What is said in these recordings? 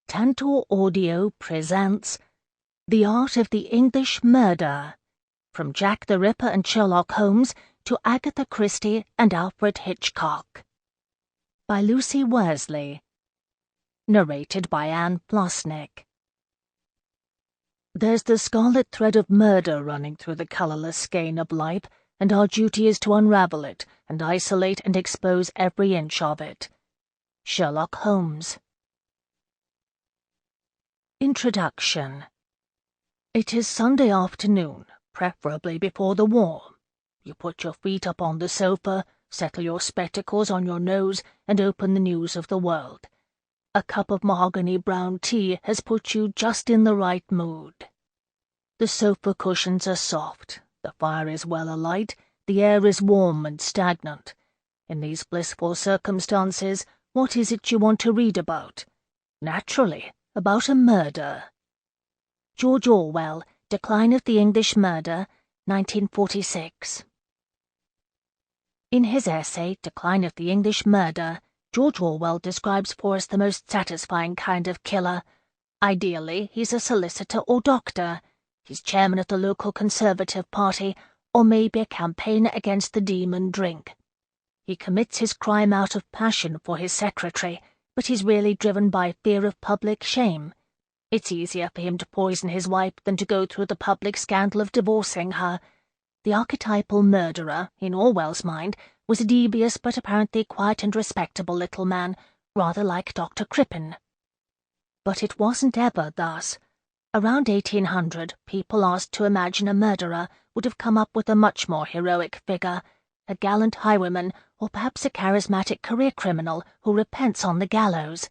Tantor Audio presents The Art of the English Murder, from Jack the Ripper and Sherlock Holmes to Agatha Christie and Alfred Hitchcock, by Lucy Worsley, narrated by Flosnik. There's the scarlet thread of murder running through the colourless skein of life, and our duty is to unravel it and isolate and expose every inch of it. Sherlock Holmes. Introduction. It is Sunday afternoon, preferably before the war. You put your feet up on the sofa, settle your spectacles on your nose, and open the news of the world. A cup of mahogany brown tea has put you just in the right mood. The sofa cushions are soft, the fire is well alight, the air is warm and stagnant. In these blissful circumstances, what is it you want to read about? Naturally, about a murder. George Orwell, Decline of the English Murder, 1946. In his essay, Decline of the English Murder, George Orwell describes for us the most satisfying kind of killer. Ideally, he's a solicitor or doctor. He's chairman of the local Conservative Party, or maybe a campaigner against the demon drink. He commits his crime out of passion for his secretary, but he's really driven by fear of public shame. It's easier for him to poison his wife than to go through the public scandal of divorcing her. The archetypal murderer, in Orwell's mind, was a devious but apparently quiet and respectable little man, rather like Dr. Crippen. But it wasn't ever thus. Around 1800, people asked to imagine a murderer would have come up with a much more heroic figure, a gallant highwayman, or perhaps a charismatic career criminal who repents on the gallows.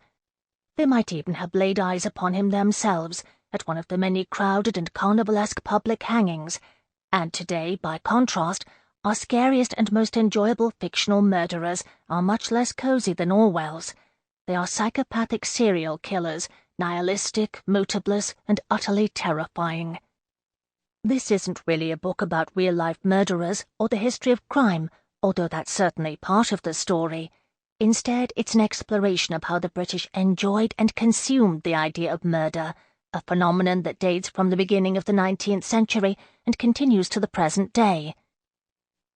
They might even have laid eyes upon him themselves at one of the many crowded and carnivalesque public hangings, and today, by contrast, our scariest and most enjoyable fictional murderers are much less cosy than Orwell's. They are psychopathic serial killers, nihilistic, motiveless, and utterly terrifying. This isn't really a book about real-life murderers or the history of crime, although that's certainly part of the story. Instead, it's an exploration of how the British enjoyed and consumed the idea of murder, a phenomenon that dates from the beginning of the 19th century and continues to the present day.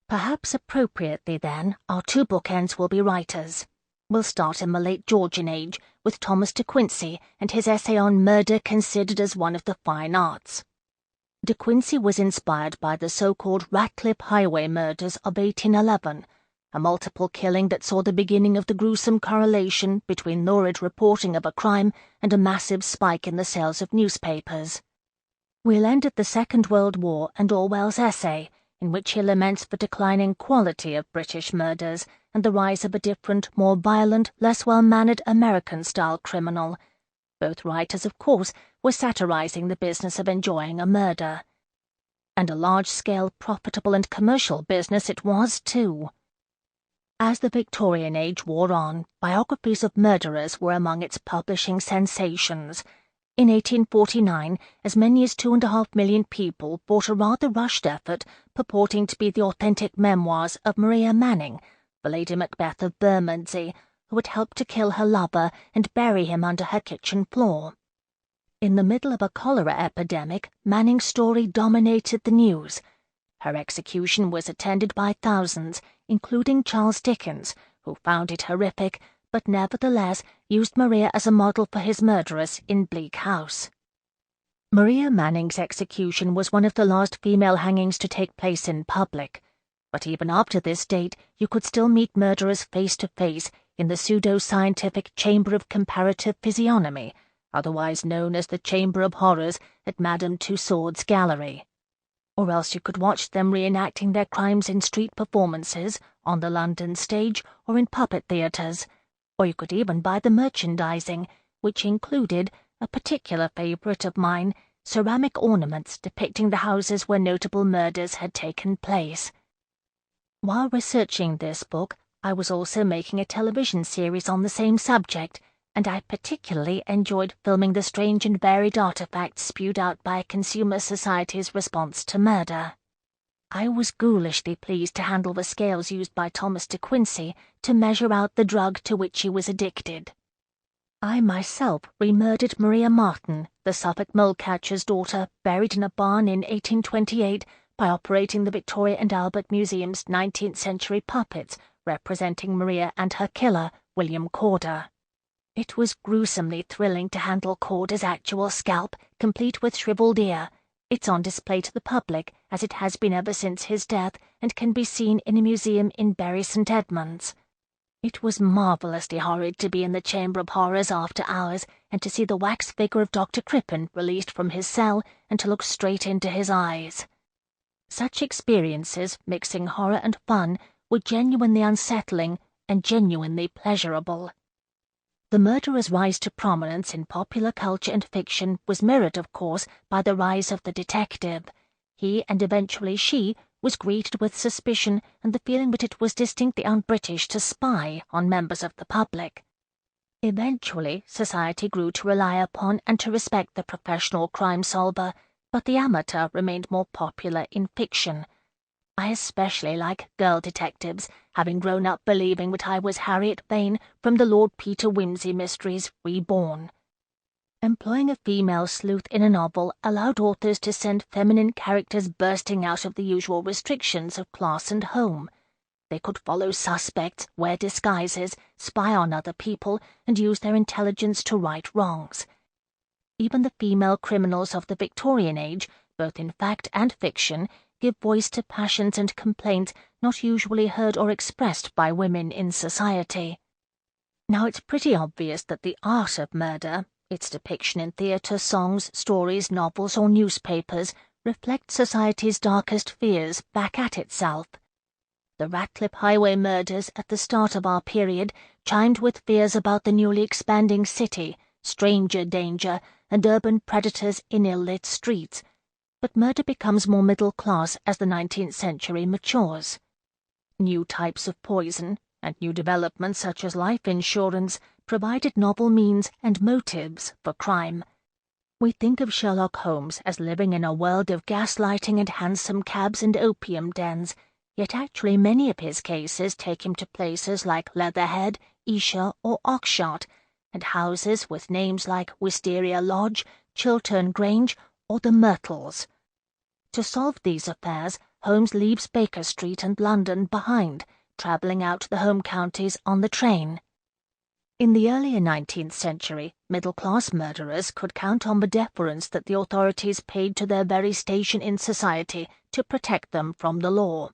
Perhaps appropriately, then, our two bookends will be writers. We'll start in the late Georgian age with Thomas de Quincey and his essay on murder considered as one of the fine arts. De Quincey was inspired by the so-called Ratcliff Highway Murders of 1811, a multiple killing that saw the beginning of the gruesome correlation between lurid reporting of a crime and a massive spike in the sales of newspapers. We'll end at the Second World War and Orwell's essay, in which he laments the declining quality of British murders and the rise of a different, more violent, less well-mannered American-style criminal. Both writers, of course, were satirizing the business of enjoying a murder. And a large-scale, profitable and commercial business it was, too. As the Victorian age wore on, biographies of murderers were among its publishing sensations. In 1849, as many as 2.5 million people bought a rather rushed effort purporting to be the authentic memoirs of Maria Manning, the Lady Macbeth of Bermondsey, who had helped to kill her lover and bury him under her kitchen floor. In the middle of a cholera epidemic, Manning's story dominated the news. Her execution was attended by thousands, including Charles Dickens, who found it horrific, but nevertheless used Maria as a model for his murderess in Bleak House. Maria Manning's execution was one of the last female hangings to take place in public, but even after this date you could still meet murderers face to face in the pseudo-scientific Chamber of Comparative Physiognomy, otherwise known as the Chamber of Horrors at Madame Tussaud's Gallery. Or else you could watch them reenacting their crimes in street performances, on the London stage, or in puppet theatres. Or you could even buy the merchandising, which included, a particular favourite of mine, ceramic ornaments depicting the houses where notable murders had taken place. While researching this book, I was also making a television series on the same subject, and I particularly enjoyed filming the strange and varied artifacts spewed out by a consumer society's response to murder. I was ghoulishly pleased to handle the scales used by Thomas de Quincey to measure out the drug to which he was addicted. I myself remurdered Maria Martin, the Suffolk mole-catcher's daughter, buried in a barn in 1828 by operating the Victoria and Albert Museum's 19th century puppets representing Maria and her killer, William Corder. It was gruesomely thrilling to handle Corder's actual scalp, complete with shriveled ear. It's on display to the public, as it has been ever since his death, and can be seen in a museum in Bury St Edmunds. It was marvellously horrid to be in the Chamber of Horrors after hours, and to see the wax figure of Dr. Crippen released from his cell, and to look straight into his eyes. Such experiences, mixing horror and fun, were genuinely unsettling and genuinely pleasurable. The murderer's rise to prominence in popular culture and fiction was mirrored, of course, by the rise of the detective. He, and eventually she, was greeted with suspicion and the feeling that it was distinctly un-British to spy on members of the public. Eventually, society grew to rely upon and to respect the professional crime solver, but the amateur remained more popular in fiction. I especially like girl detectives, having grown up believing that I was Harriet Vane from the Lord Peter Wimsey mysteries Reborn. Employing a female sleuth in a novel allowed authors to send feminine characters bursting out of the usual restrictions of class and home. They could follow suspects, wear disguises, spy on other people, and use their intelligence to right wrongs. Even the female criminals of the Victorian age, both in fact and fiction, give voice to passions and complaints not usually heard or expressed by women in society. Now it's pretty obvious that the art of murder, its depiction in theatre, songs, stories, novels, or newspapers, reflects society's darkest fears back at itself. The Ratcliff Highway Murders at the start of our period chimed with fears about the newly expanding city, stranger danger, and urban predators in ill-lit streets, but murder becomes more middle-class as the 19th century matures. New types of poison, and new developments such as life insurance, provided novel means and motives for crime. We think of Sherlock Holmes as living in a world of gaslighting and hansom cabs and opium dens, yet actually many of his cases take him to places like Leatherhead, Esher, or Oxshott, and houses with names like Wisteria Lodge, Chiltern Grange, or the Myrtles. To solve these affairs, Holmes leaves Baker Street and London behind, travelling out to the home counties on the train. In the earlier 19th century, middle-class murderers could count on the deference that the authorities paid to their very station in society to protect them from the law.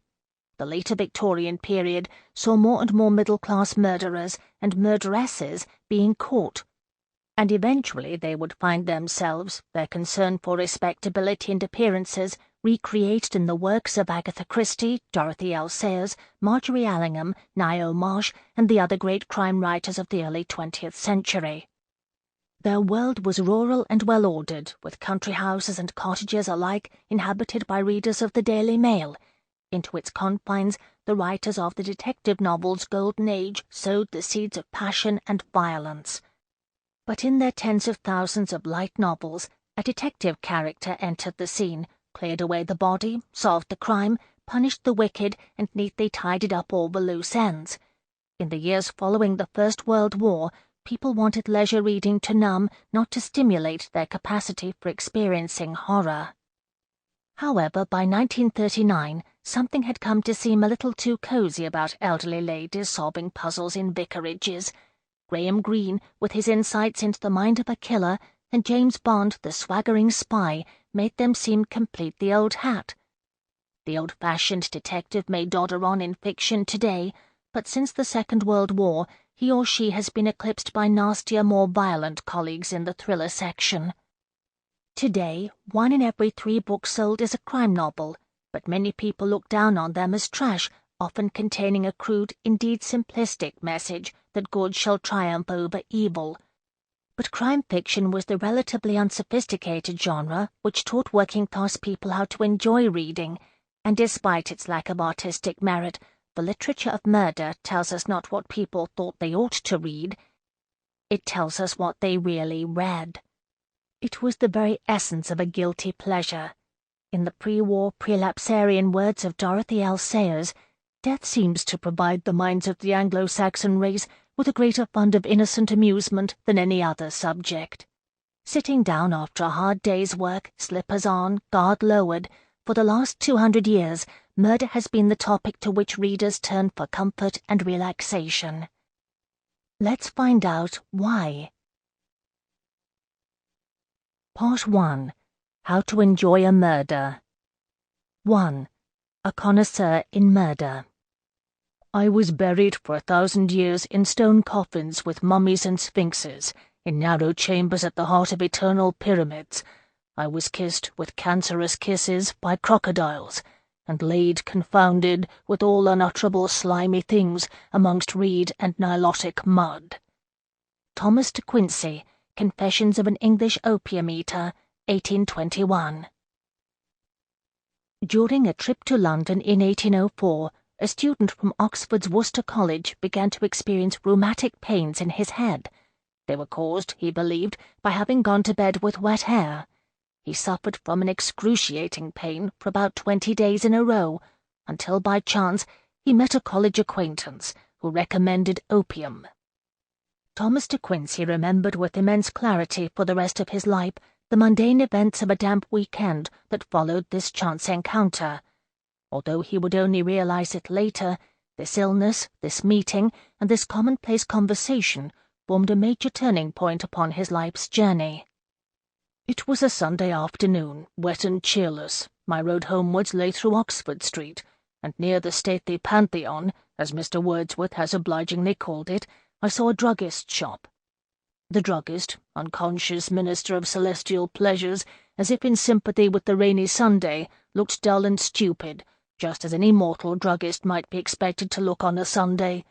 The later Victorian period saw more and more middle-class murderers and murderesses being caught, and eventually they would find themselves, their concern for respectability and appearances, recreated in the works of Agatha Christie, Dorothy L. Sayers, Marjorie Allingham, Nio Marsh, and the other great crime writers of the early 20th century. Their world was rural and well-ordered, with country houses and cottages alike inhabited by readers of the Daily Mail. Into its confines, the writers of the detective novel's golden age sowed the seeds of passion and violence. But in their tens of thousands of light novels, a detective character entered the scene, cleared away the body, solved the crime, punished the wicked, and neatly tidied up all the loose ends. In the years following the First World War, people wanted leisure reading to numb, not to stimulate their capacity for experiencing horror. However, by 1939, something had come to seem a little too cosy about elderly ladies solving puzzles in vicarages. Graham Greene, with his insights into the mind of a killer, and James Bond, the swaggering spy, made them seem completely old hat. The old-fashioned detective may dodder on in fiction today, but since the Second World War, he or she has been eclipsed by nastier, more violent colleagues in the thriller section. Today, 1 in every 3 books sold is a crime novel, but many people look down on them as trash, often containing a crude, indeed simplistic message that good shall triumph over evil. But crime fiction was the relatively unsophisticated genre which taught working-class people how to enjoy reading, and despite its lack of artistic merit, the literature of murder tells us not what people thought they ought to read. It tells us what they really read. It was the very essence of a guilty pleasure. In the pre-war, prelapsarian words of Dorothy L. Sayers, death seems to provide the minds of the Anglo-Saxon race with a greater fund of innocent amusement than any other subject. Sitting down after a hard day's work, slippers on, guard lowered, for the last 200 years, murder has been the topic to which readers turn for comfort and relaxation. Let's find out why. Part 1. How to Enjoy a Murder. 1. A Connoisseur in Murder. I was buried for 1,000 years in stone coffins with mummies and sphinxes, in narrow chambers at the heart of eternal pyramids. I was kissed with cancerous kisses by crocodiles, and laid confounded with all unutterable slimy things amongst reed and nilotic mud. Thomas de Quincey, Confessions of an English Opium Eater, 1821. During a trip to London in 1804, a student from Oxford's Worcester College began to experience rheumatic pains in his head. They were caused, he believed, by having gone to bed with wet hair. He suffered from an excruciating pain for about 20 days in a row, until by chance he met a college acquaintance who recommended opium. Thomas de Quincey remembered with immense clarity for the rest of his life the mundane events of a damp weekend that followed this chance encounter. Although he would only realize it later, this illness, this meeting, and this commonplace conversation formed a major turning point upon his life's journey. It was a Sunday afternoon, wet and cheerless. My road homewards lay through Oxford Street, and near the stately Pantheon, as Mr. Wordsworth has obligingly called it, I saw a druggist's shop. The druggist, unconscious minister of celestial pleasures, as if in sympathy with the rainy Sunday, looked dull and stupid, just as any mortal druggist might be expected to look on a Sunday.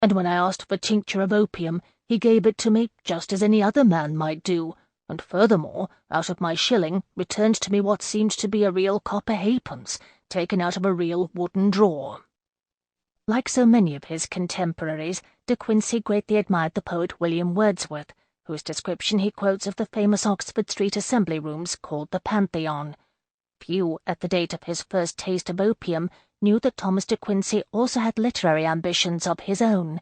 And when I asked for tincture of opium, he gave it to me just as any other man might do, and furthermore, out of my shilling, returned to me what seemed to be a real copper halfpence, taken out of a real wooden drawer. Like so many of his contemporaries, de Quincey greatly admired the poet William Wordsworth, whose description he quotes of the famous Oxford Street assembly rooms called the Pantheon. Few, at the date of his first taste of opium, knew that Thomas de Quincey also had literary ambitions of his own.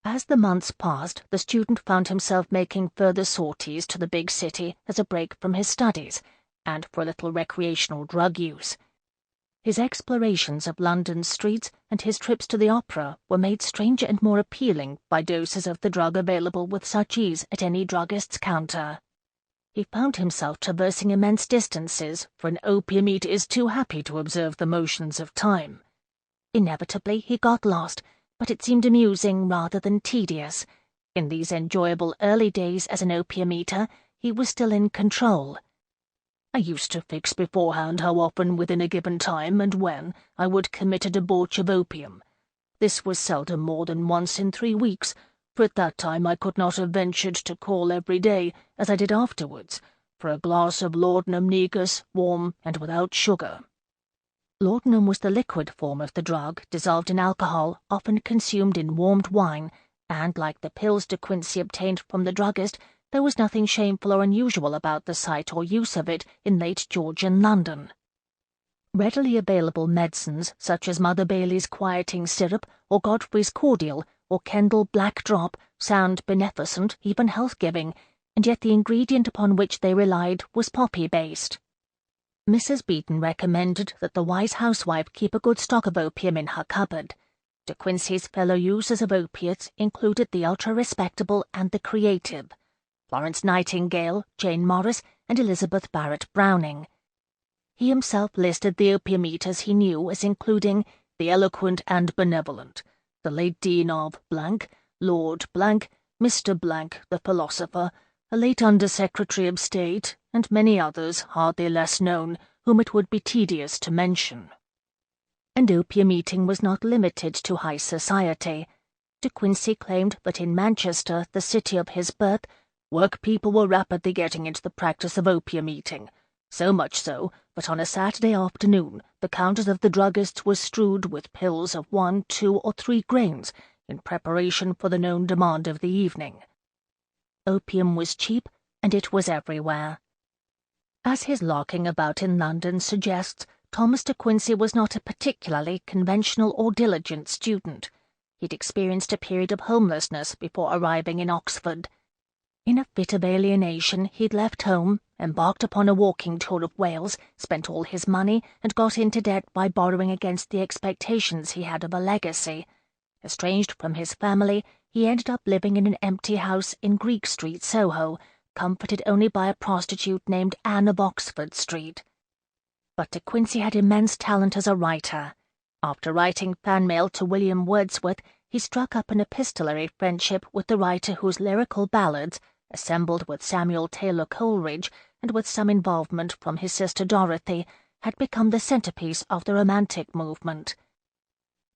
As the months passed, the student found himself making further sorties to the big city as a break from his studies, and for a little recreational drug use. His explorations of London's streets and his trips to the opera were made stranger and more appealing by doses of the drug available with such ease at any druggist's counter. He found himself traversing immense distances, for an opium eater is too happy to observe the motions of time. Inevitably he got lost, but it seemed amusing rather than tedious. In these enjoyable early days as an opium eater, he was still in control. I used to fix beforehand how often within a given time and when I would commit a debauch of opium. This was seldom more than once in 3 weeks, for at that time I could not have ventured to call every day, as I did afterwards, for a glass of laudanum negus, warm and without sugar. Laudanum was the liquid form of the drug, dissolved in alcohol, often consumed in warmed wine, and, like the pills de Quincey obtained from the druggist, there was nothing shameful or unusual about the sight or use of it in late Georgian London. Readily available medicines, such as Mother Bailey's quieting syrup, or Godfrey's cordial, or Kendal black drop, sound beneficent, even health-giving, and yet the ingredient upon which they relied was poppy-based. Mrs. Beeton recommended that the wise housewife keep a good stock of opium in her cupboard. De Quincey's fellow users of opiates included the ultra-respectable and the creative, Florence Nightingale, Jane Morris, and Elizabeth Barrett Browning. He himself listed the opium eaters he knew as including the eloquent and benevolent, the late Dean of Blank, Lord Blank, Mr. Blank, the philosopher, a late Under-Secretary of State, and many others hardly less known, whom it would be tedious to mention. And opium eating was not limited to high society. De Quincey claimed that in Manchester, the city of his birth, work-people were rapidly getting into the practice of opium eating, so much so that on a Saturday afternoon the counters of the druggists were strewed with pills of 1, 2, or 3 grains in preparation for the known demand of the evening. Opium was cheap, and it was everywhere. As his larking about in London suggests, Thomas de Quincey was not a particularly conventional or diligent student. He'd experienced a period of homelessness before arriving in Oxford. In a fit of alienation, he'd left home, embarked upon a walking tour of Wales, spent all his money, and got into debt by borrowing against the expectations he had of a legacy. Estranged from his family, he ended up living in an empty house in Greek Street, Soho, comforted only by a prostitute named Anne of Oxford Street. But De Quincey had immense talent as a writer. After writing fan mail to William Wordsworth, he struck up an epistolary friendship with the writer whose lyrical ballads, assembled with Samuel Taylor Coleridge and with some involvement from his sister Dorothy, had become the centerpiece of the Romantic movement.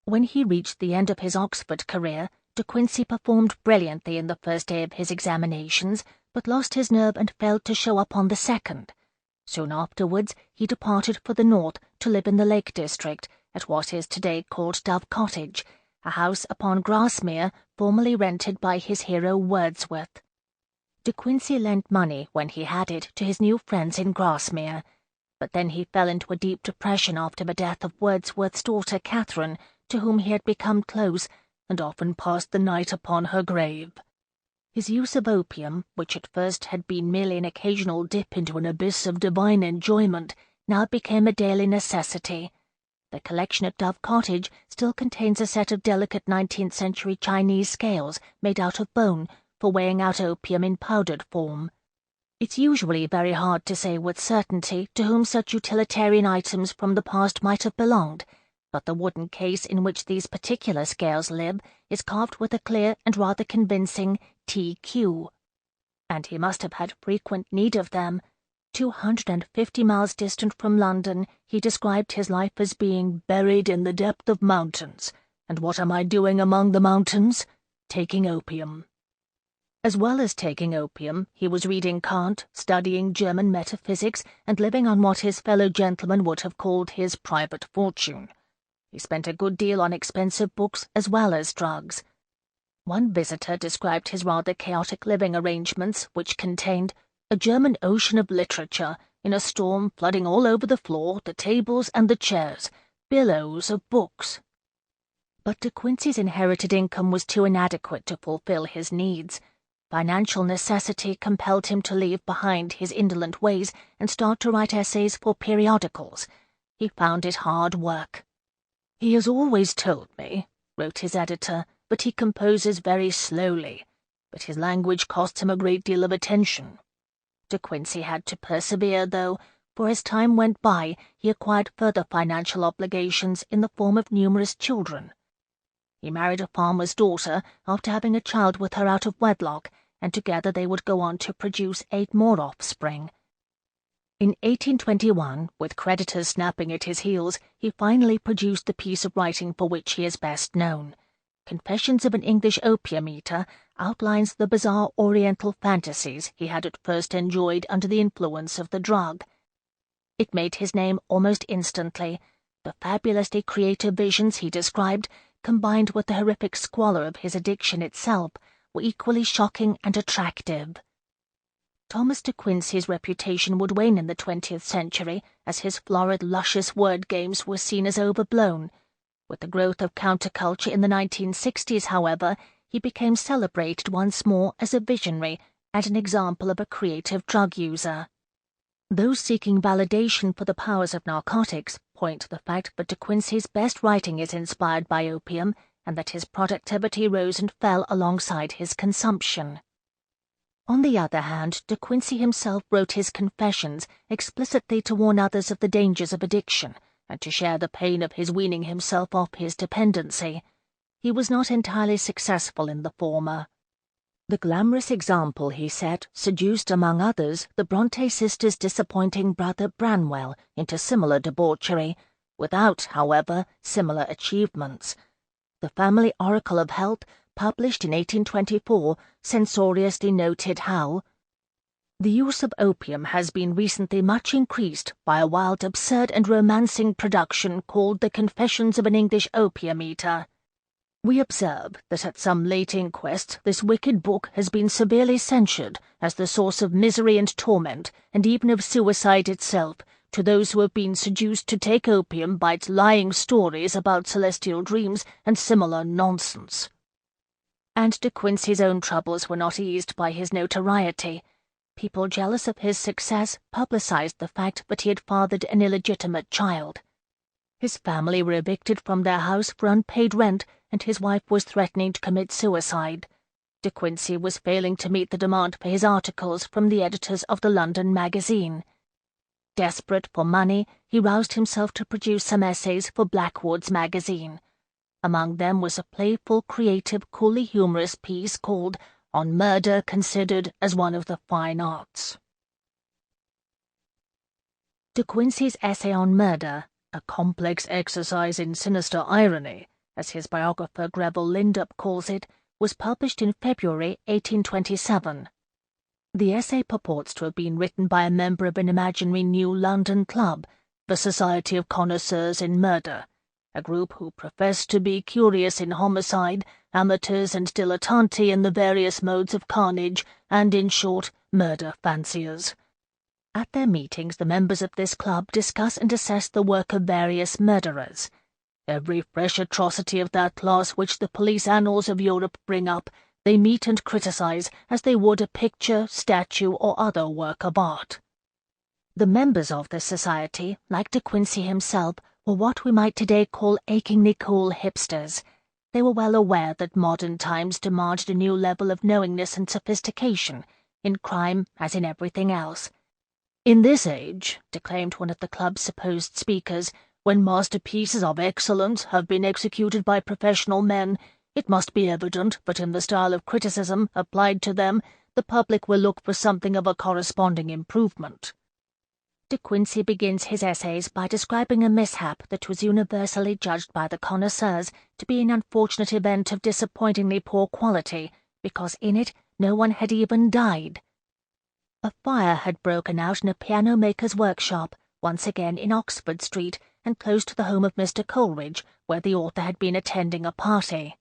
When he reached the end of his Oxford career, De Quincey performed brilliantly in the first day of his examinations, but lost his nerve and failed to show up on the second. Soon afterwards, he departed for the north to live in the Lake District, at what is today called Dove Cottage, a house upon Grasmere formerly rented by his hero Wordsworth. De Quincey lent money, when he had it, to his new friends in Grasmere, but then he fell into a deep depression after the death of Wordsworth's daughter Catherine, to whom he had become close, and often passed the night upon her grave. His use of opium, which at first had been merely an occasional dip into an abyss of divine enjoyment, now became a daily necessity. The collection at Dove Cottage still contains a set of delicate 19th century Chinese scales made out of bone for weighing out opium in powdered form. It's usually very hard to say with certainty to whom such utilitarian items from the past might have belonged, but the wooden case in which these particular scales live is carved with a clear and rather convincing TQ. And he must have had frequent need of them. 250 miles distant from London, he described his life as being buried in the depth of mountains. And what am I doing among the mountains? Taking opium. As well as taking opium, he was reading Kant, studying German metaphysics, and living on what his fellow gentlemen would have called his private fortune. He spent a good deal on expensive books as well as drugs. One visitor described his rather chaotic living arrangements, which contained a German ocean of literature, in a storm flooding all over the floor, the tables and the chairs, billows of books. But De Quincey's inherited income was too inadequate to fulfill his needs. Financial necessity compelled him to leave behind his indolent ways and start to write essays for periodicals. He found it hard work. "He has always told me," wrote his editor, "but he composes very slowly, but his language costs him a great deal of attention." De Quincey had to persevere, though, for as time went by, he acquired further financial obligations in the form of numerous children. He married a farmer's daughter after having a child with her out of wedlock, and together they would go on to produce 8 more offspring. In 1821, with creditors snapping at his heels, he finally produced the piece of writing for which he is best known. Confessions of an English Opium Eater outlines the bizarre Oriental fantasies he had at first enjoyed under the influence of the drug. It made his name almost instantly. The fabulously creative visions he described, combined with the horrific squalor of his addiction itself, were equally shocking and attractive. Thomas De Quincey's reputation would wane in the 20th century, as his florid, luscious word games were seen as overblown. With the growth of counterculture in the 1960s, however, he became celebrated once more as a visionary and an example of a creative drug user. Those seeking validation for the powers of narcotics point to the fact that De Quincey's best writing is inspired by opium, and that his productivity rose and fell alongside his consumption. On the other hand, De Quincey himself wrote his confessions explicitly to warn others of the dangers of addiction, and to share the pain of his weaning himself off his dependency. He was not entirely successful in the former. The glamorous example he set seduced, among others, the Bronte sisters' disappointing brother Branwell into similar debauchery, without, however, similar achievements. The Family Oracle of Health, published in 1824, censoriously noted how the use of opium has been recently much increased by a wild, absurd and romancing production called The Confessions of an English Opium Eater. We observe that at some late inquests this wicked book has been severely censured as the source of misery and torment, and even of suicide itself, to those who have been seduced to take opium by its lying stories about celestial dreams and similar nonsense. And De Quincey's own troubles were not eased by his notoriety. People jealous of his success publicized the fact that he had fathered an illegitimate child. His family were evicted from their house for unpaid rent, and his wife was threatening to commit suicide. De Quincey was failing to meet the demand for his articles from the editors of the London magazine. Desperate for money, he roused himself to produce some essays for Blackwood's magazine. Among them was a playful, creative, coolly humorous piece called On Murder Considered as One of the Fine Arts. De Quincey's essay on murder, a complex exercise in sinister irony, as his biographer Greville Lindup calls it, was published in February 1827. The essay purports to have been written by a member of an imaginary New London club, the Society of Connoisseurs in Murder, a group who profess to be curious in homicide, amateurs and dilettanti in the various modes of carnage, and, in short, murder fanciers. At their meetings, the members of this club discuss and assess the work of various murderers. Every fresh atrocity of that class which the police annals of Europe bring up, they meet and criticize as they would a picture, statue, or other work of art. The members of the society, like De Quincey himself, were what we might today call achingly cool hipsters. They were well aware that modern times demanded a new level of knowingness and sophistication, in crime as in everything else. "In this age," declaimed one of the club's supposed speakers, "when masterpieces of excellence have been executed by professional men, it must be evident that in the style of criticism applied to them, the public will look for something of a corresponding improvement." De Quincey begins his essays by describing a mishap that was universally judged by the connoisseurs to be an unfortunate event of disappointingly poor quality, because in it no one had even died. A fire had broken out in a piano-maker's workshop, once again in Oxford Street, and close to the home of Mr. Coleridge, where the author had been attending a party.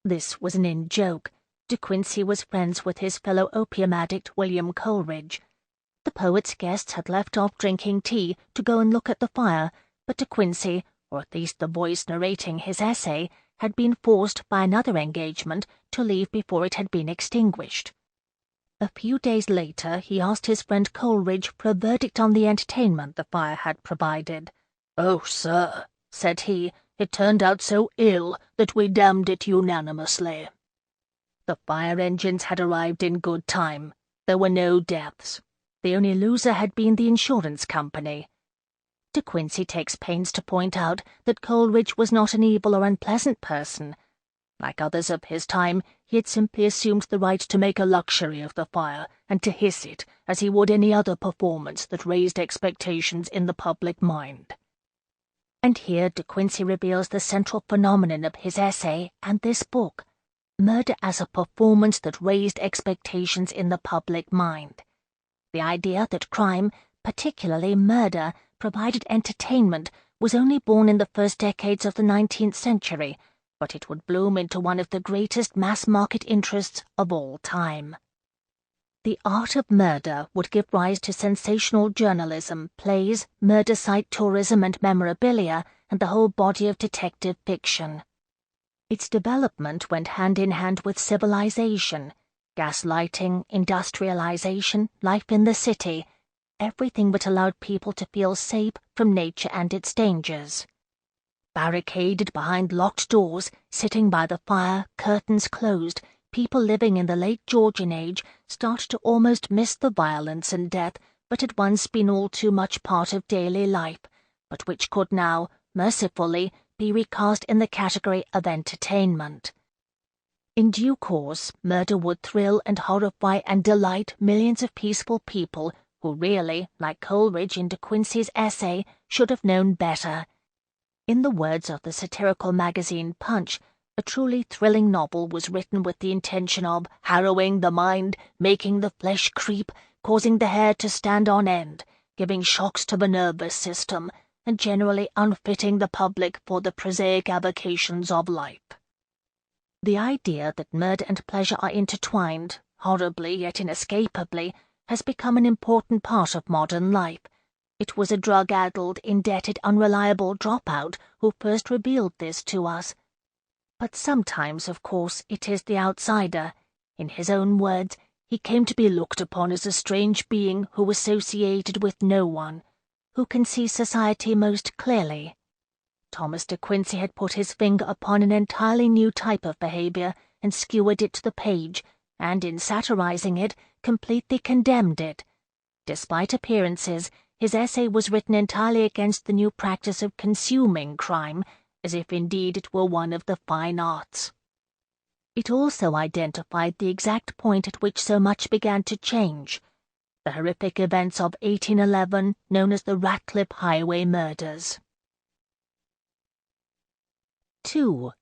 This was an in-joke. De Quincey was friends with his fellow opium addict William Coleridge. The poet's guests had left off drinking tea to go and look at the fire, but De Quincey, or at least the voice narrating his essay, had been forced by another engagement to leave before it had been extinguished. A few days later he asked his friend Coleridge for a verdict on the entertainment the fire had provided. "Oh, sir," said he, "it turned out so ill that we damned it unanimously." The fire engines had arrived in good time. There were no deaths. The only loser had been the insurance company. De Quincey takes pains to point out that Coleridge was not an evil or unpleasant person. Like others of his time, he had simply assumed the right to make a luxury of the fire and to hiss it as he would any other performance that raised expectations in the public mind. And here De Quincey reveals the central phenomenon of his essay and this book, murder as a performance that raised expectations in the public mind. The idea that crime, particularly murder, provided entertainment was only born in the first decades of the 19th century, but it would bloom into one of the greatest mass-market interests of all time. The art of murder would give rise to sensational journalism, plays, murder site tourism and memorabilia, and the whole body of detective fiction. Its development went hand in hand with civilization, gaslighting, industrialization, life in the city, everything that allowed people to feel safe from nature and its dangers. Barricaded behind locked doors, sitting by the fire, curtains closed, people living in the late Georgian age started to almost miss the violence and death that had once been all too much part of daily life, but which could now, mercifully, be recast in the category of entertainment. In due course, murder would thrill and horrify and delight millions of peaceful people who really, like Coleridge in De Quincey's essay, should have known better. In the words of the satirical magazine Punch, a truly thrilling novel was written with the intention of harrowing the mind, making the flesh creep, causing the hair to stand on end, giving shocks to the nervous system, and generally unfitting the public for the prosaic avocations of life. The idea that murder and pleasure are intertwined, horribly yet inescapably, has become an important part of modern life. It was a drug-addled, indebted, unreliable dropout who first revealed this to us. But sometimes, of course, it is the outsider. In his own words, he came to be looked upon as a strange being who associated with no one, who can see society most clearly. Thomas de Quincey had put his finger upon an entirely new type of behaviour and skewered it to the page, and in satirizing it, completely condemned it. Despite appearances, his essay was written entirely against the new practice of consuming crime, as if indeed it were one of the fine arts. It also identified the exact point at which so much began to change, the horrific events of 1811 known as the Ratcliff Highway Murders. 2.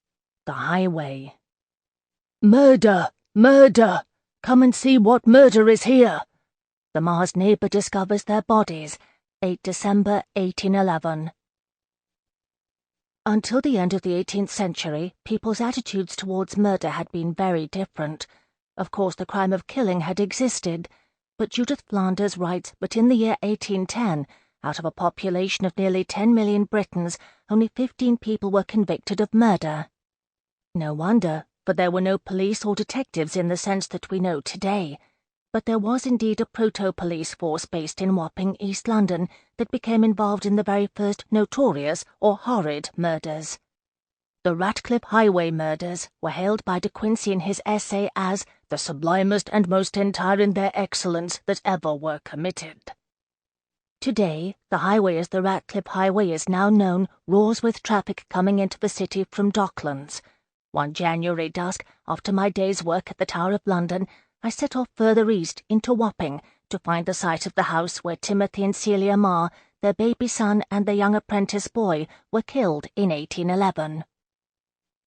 The Highway. "Murder! Murder! Come and see what murder is here!" The Mars neighbour discovers their bodies, 8 December 1811. Until the end of the 18th century, people's attitudes towards murder had been very different. Of course, the crime of killing had existed, but Judith Flanders writes, but in the year 1810, out of a population of nearly 10 million Britons, only 15 people were convicted of murder. No wonder, for there were no police or detectives in the sense that we know today. But there was indeed a proto-police force based in Wapping, East London, that became involved in the very first notorious or horrid murders. The Ratcliff Highway Murders were hailed by de Quincey in his essay as the sublimest and most entire in their excellence that ever were committed. Today, the highway as the Ratcliff Highway is now known roars with traffic coming into the city from Docklands. One January dusk, after my day's work at the Tower of London, I set off further east into Wapping to find the site of the house where Timothy and Celia Marr, their baby son and their young apprentice boy, were killed in 1811.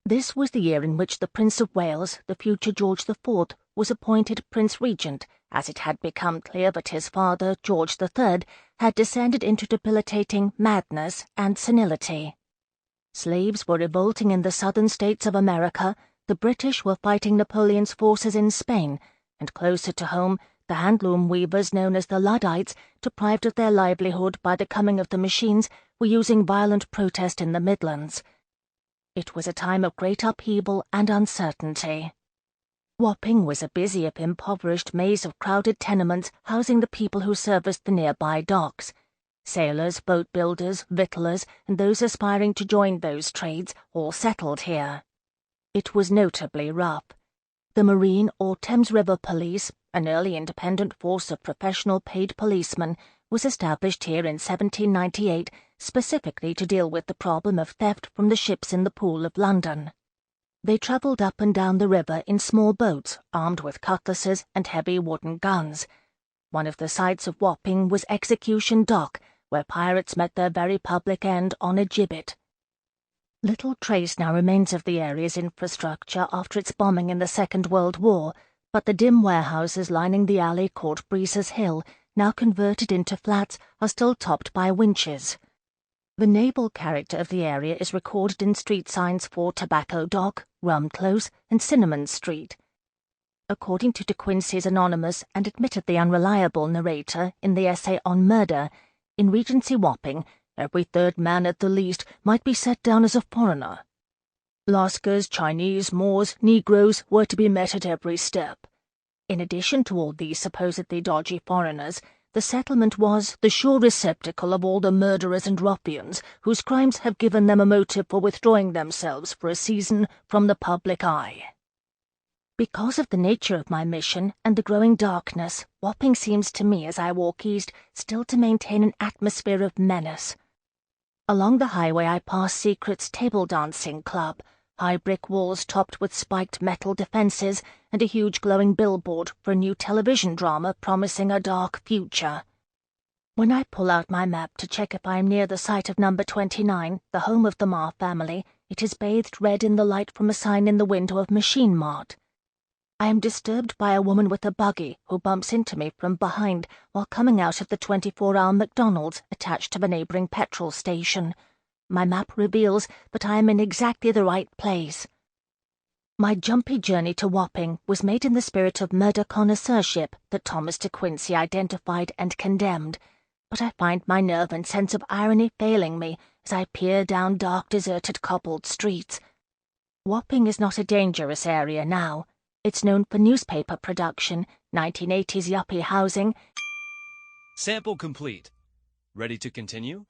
This was the year in which the Prince of Wales, the future George IV, was appointed Prince Regent, as it had become clear that his father, George III, had descended into debilitating madness and senility. Slaves were revolting in the southern states of America, the British were fighting Napoleon's forces in Spain, and closer to home, the handloom weavers known as the Luddites, deprived of their livelihood by the coming of the machines, were using violent protest in the Midlands. It was a time of great upheaval and uncertainty. Wapping was a busy if impoverished maze of crowded tenements housing the people who serviced the nearby docks. Sailors, boat builders, victuallers, and those aspiring to join those trades all settled here. It was notably rough. The Marine or Thames River Police, an early independent force of professional paid policemen, was established here in 1798 specifically to deal with the problem of theft from the ships in the Pool of London. They travelled up and down the river in small boats armed with cutlasses and heavy wooden guns. One of the sights of Wapping was Execution Dock, where pirates met their very public end on a gibbet. Little trace now remains of the area's infrastructure after its bombing in the Second World War, but the dim warehouses lining the alley called Breeze's Hill, now converted into flats, are still topped by winches. The naval character of the area is recorded in street signs for Tobacco Dock, Rum Close, and Cinnamon Street. According to de Quincey's anonymous and admittedly unreliable narrator in the essay on murder, in Regency Wapping, every third man at the least might be set down as a foreigner. Lascars, Chinese, Moors, Negroes were to be met at every step. In addition to all these supposedly dodgy foreigners, the settlement was the sure receptacle of all the murderers and ruffians whose crimes have given them a motive for withdrawing themselves for a season from the public eye. Because of the nature of my mission and the growing darkness, Wapping seems to me as I walk east still to maintain an atmosphere of menace. Along the highway I pass Secret's table dancing club, high brick walls topped with spiked metal defences, and a huge glowing billboard for a new television drama promising a dark future. When I pull out my map to check if I am near the site of number 29, the home of the Marr family, it is bathed red in the light from a sign in the window of Machine Mart. I am disturbed by a woman with a buggy who bumps into me from behind while coming out of the 24-hour McDonald's attached to the neighbouring petrol station. My map reveals that I am in exactly the right place. My jumpy journey to Wapping was made in the spirit of murder connoisseurship that Thomas de Quincey identified and condemned. but I find my nerve and sense of irony failing me as I peer down dark, deserted, cobbled streets. Wapping is not a dangerous area now. It's known for newspaper production, 1980s yuppie housing. Sample complete. Ready to continue?